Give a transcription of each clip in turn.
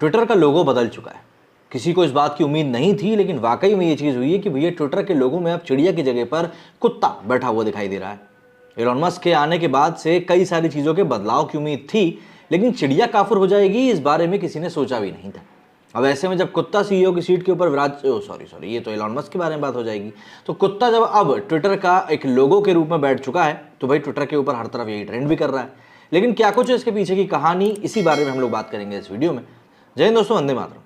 Twitter का लोगो बदल चुका है। किसी को इस बात की उम्मीद नहीं थी, लेकिन वाकई में ये चीज़ हुई है कि भैया ट्विटर के लोगो में अब चिड़िया की जगह पर कुत्ता बैठा हुआ दिखाई दे रहा है। एलन मस्क के आने के बाद से कई सारी चीज़ों के बदलाव की उम्मीद थी, लेकिन चिड़िया काफुर हो जाएगी इस बारे में किसी ने सोचा भी नहीं था। अब ऐसे में जब कुत्ता सीईओ की सीट के ऊपर ये तो एलन मस्क के बारे में बात हो जाएगी। तो कुत्ता जब अब ट्विटर का एक लोगो के रूप में बैठ चुका है, तो भाई ट्विटर के ऊपर हर तरफ यही ट्रेंड भी कर रहा है। लेकिन क्या कुछ है इसके पीछे की कहानी, इसी बारे में हम लोग बात करेंगे इस वीडियो में। जय हिंद दोस्तों, वंदे मातरम।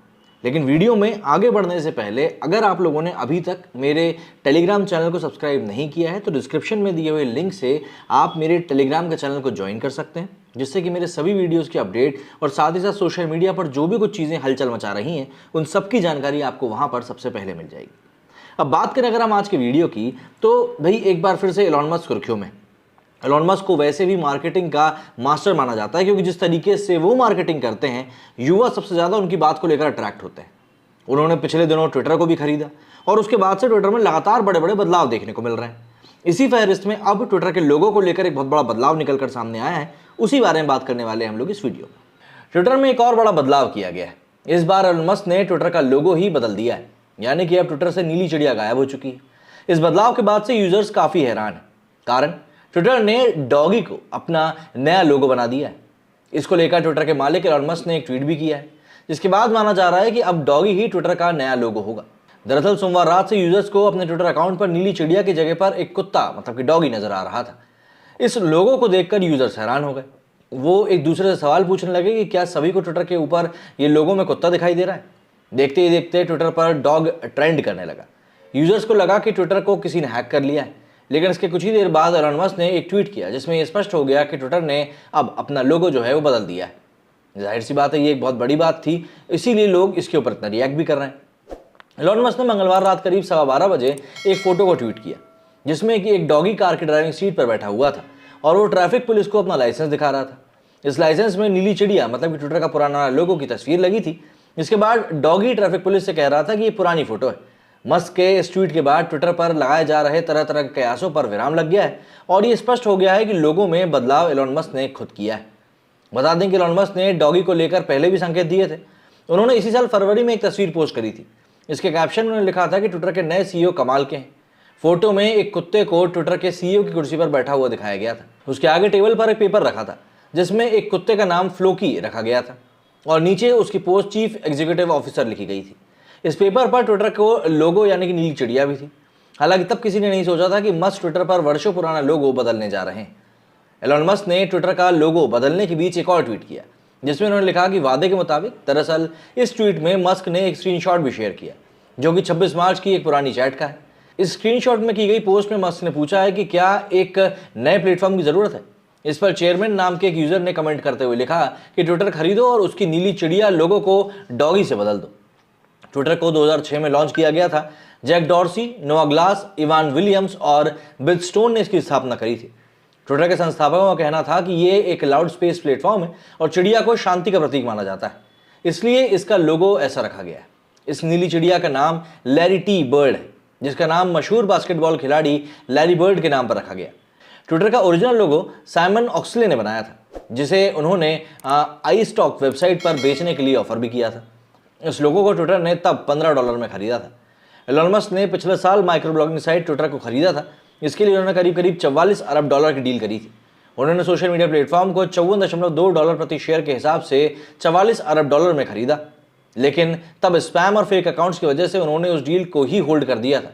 लेकिन वीडियो में आगे बढ़ने से पहले अगर आप लोगों ने अभी तक मेरे टेलीग्राम चैनल को सब्सक्राइब नहीं किया है, तो डिस्क्रिप्शन में दिए हुए लिंक से आप मेरे टेलीग्राम के चैनल को ज्वाइन कर सकते हैं, जिससे कि मेरे सभी वीडियोस की अपडेट और साथ ही साथ सोशल मीडिया पर जो भी कुछ चीज़ें हलचल मचा रही हैं, उन सब की जानकारी आपको वहाँ पर सबसे पहले मिल जाएगी। अब बात करें अगर हम आज के वीडियो की, तो भाई एक बार फिर से एलन मस्क सुर्खियों में। एलन मस्क को वैसे भी मार्केटिंग का मास्टर माना जाता है, क्योंकि जिस तरीके से वो मार्केटिंग करते हैं, युवा सबसे ज़्यादा उनकी बात को लेकर अट्रैक्ट होते हैं। उन्होंने पिछले दिनों ट्विटर को भी खरीदा और उसके बाद से ट्विटर में लगातार बड़े बड़े बदलाव देखने को मिल रहे हैं। इसी फहरिस्त में अब ट्विटर के लोगों को लेकर एक बहुत बड़ा बदलाव निकलकर सामने आया है, उसी बारे में बात करने वाले हैं हम लोग इस वीडियो में। ट्विटर में एक और बड़ा बदलाव किया गया है। इस बार एलन मस्क ने ट्विटर का लोगो ही बदल दिया है, यानी कि अब ट्विटर से नीली चिड़िया गायब हो चुकी है। इस बदलाव के बाद से यूजर्स काफ़ी हैरान है। कारण ट्विटर ने डॉगी को अपना नया लोगो बना दिया है। इसको लेकर ट्विटर के मालिक एलन मस्क ने एक ट्वीट भी किया है, जिसके बाद माना जा रहा है कि अब डॉगी ही ट्विटर का नया लोगो होगा। दरअसल सोमवार रात से यूजर्स को अपने ट्विटर अकाउंट पर नीली चिड़िया की जगह पर एक कुत्ता मतलब कि डॉगी नजर आ रहा था। इस लोगो को देखकर यूजर्स हैरान हो गए। वो एक दूसरे से सवाल पूछने लगे कि क्या सभी को ट्विटर के ऊपर ये लोगो में कुत्ता दिखाई दे रहा है। देखते ही देखते ट्विटर पर डॉग ट्रेंड करने लगा। यूजर्स को लगा कि ट्विटर को किसी ने हैक कर लिया है, लेकिन इसके कुछ ही देर बाद एलन मस्क ने एक ट्वीट किया, जिसमें यह स्पष्ट हो गया कि ट्विटर ने अब अपना लोगो जो है वो बदल दिया है। जाहिर सी बात है, ये एक बहुत बड़ी बात थी, इसीलिए लोग इसके ऊपर इतना रिएक्ट भी कर रहे हैं। एलन मस्क ने मंगलवार रात करीब 12:15 बजे एक फोटो को ट्वीट किया, जिसमें कि एक डॉगी कार की ड्राइविंग सीट पर बैठा हुआ था और वो ट्रैफिक पुलिस को अपना लाइसेंस दिखा रहा था। इस लाइसेंस में नीली चिड़िया मतलब कि ट्विटर का पुराना लोगो की तस्वीर लगी थी। इसके बाद डॉगी ट्रैफिक पुलिस से कह रहा था कि ये पुरानी फोटो है। मस्क के इस ट्वीट के बाद ट्विटर पर लगाए जा रहे तरह तरह के कयासों पर विराम लग गया है और ये स्पष्ट हो गया है कि लोगों में बदलाव एलन मस्क ने खुद किया है। बता दें कि एलन मस्क ने डॉगी को लेकर पहले भी संकेत दिए थे। उन्होंने इसी साल फरवरी में एक तस्वीर पोस्ट करी थी। इसके कैप्शन में उन्होंने लिखा था कि ट्विटर के नए सीईओ कमाल के हैं। फोटो में एक कुत्ते को ट्विटर के सीईओ की कुर्सी पर बैठा हुआ दिखाया गया था। उसके आगे टेबल पर एक पेपर रखा था, जिसमें एक कुत्ते का नाम फ्लोकी रखा गया था और नीचे उसकी पोस्ट चीफ एग्जीक्यूटिव ऑफिसर लिखी गई थी। इस पेपर पर ट्विटर को लोगो यानी कि नीली चिड़िया भी थी। हालांकि तब किसी ने नहीं सोचा था कि मस्क ट्विटर पर वर्षों पुराना लोगो बदलने जा रहे हैं। एलन मस्क ने ट्विटर का लोगो बदलने के बीच एक और ट्वीट किया, जिसमें उन्होंने लिखा कि वादे के मुताबिक। दरअसल इस ट्वीट में मस्क ने एक स्क्रीनशॉट भी शेयर किया, जो कि 26 मार्च की एक पुरानी चैट का है। इस स्क्रीनशॉट में की गई पोस्ट में मस्क ने पूछा है कि क्या एक नए प्लेटफॉर्म की जरूरत है। इस पर चेयरमैन नाम के एक यूजर ने कमेंट करते हुए लिखा कि ट्विटर खरीदो और उसकी नीली चिड़िया लोगो को डॉगी से बदल दो। ट्विटर को 2006 में लॉन्च किया गया था। जैक डॉर्सी, नोआ ग्लास, इवान विलियम्स और बिल स्टोन ने इसकी स्थापना करी थी। ट्विटर के संस्थापकों का कहना था कि ये एक लाउड स्पेस प्लेटफॉर्म है और चिड़िया को शांति का प्रतीक माना जाता है, इसलिए इसका लोगो ऐसा रखा गया है। इस नीली चिड़िया का नाम लैरी टी बर्ड है, जिसका नाम मशहूर बास्केटबॉल खिलाड़ी लैरी बर्ड के नाम पर रखा गया। ट्विटर का ओरिजिनल लोगो साइमन ऑक्सले ने बनाया था, जिसे उन्होंने iStock वेबसाइट पर बेचने के लिए ऑफर भी किया था। इस लोगो को ट्विटर ने तब $15 में खरीदा था। एलन मस्क ने पिछले साल माइक्रो ब्लॉगिंग साइट ट्विटर को खरीदा था। इसके लिए उन्होंने करीब $44 अरब की डील करी थी। उन्होंने सोशल मीडिया प्लेटफॉर्म को $54.2 प्रति शेयर के हिसाब से $44 अरब में खरीदा, लेकिन तब स्पैम और फेक अकाउंट्स की वजह से उन्होंने उस डील को ही होल्ड कर दिया था।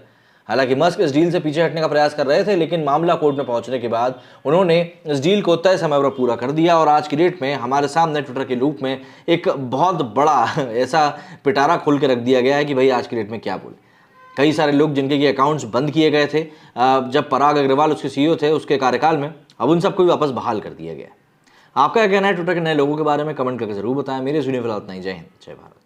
हालांकि मस्क इस डील से पीछे हटने का प्रयास कर रहे थे, लेकिन मामला कोर्ट में पहुंचने के बाद उन्होंने इस डील को तय समय पर पूरा कर दिया और आज की डेट में हमारे सामने ट्विटर के रूप में एक बहुत बड़ा ऐसा पिटारा खोल के रख दिया गया है कि भाई आज की डेट में क्या बोले। कई सारे लोग जिनके ये अकाउंट्स बंद किए गए थे जब पराग अग्रवाल उसके सीईओ थे उसके कार्यकाल में, अब उन सबको भी वापस बहाल कर दिया गया। आपका क्या कहना है ट्विटर के नए लोगों के बारे में? कमेंट करके जरूर बताएं। मेरे इस वीडियो में फिलहाल इतना ही। जय हिंद, जय भारत।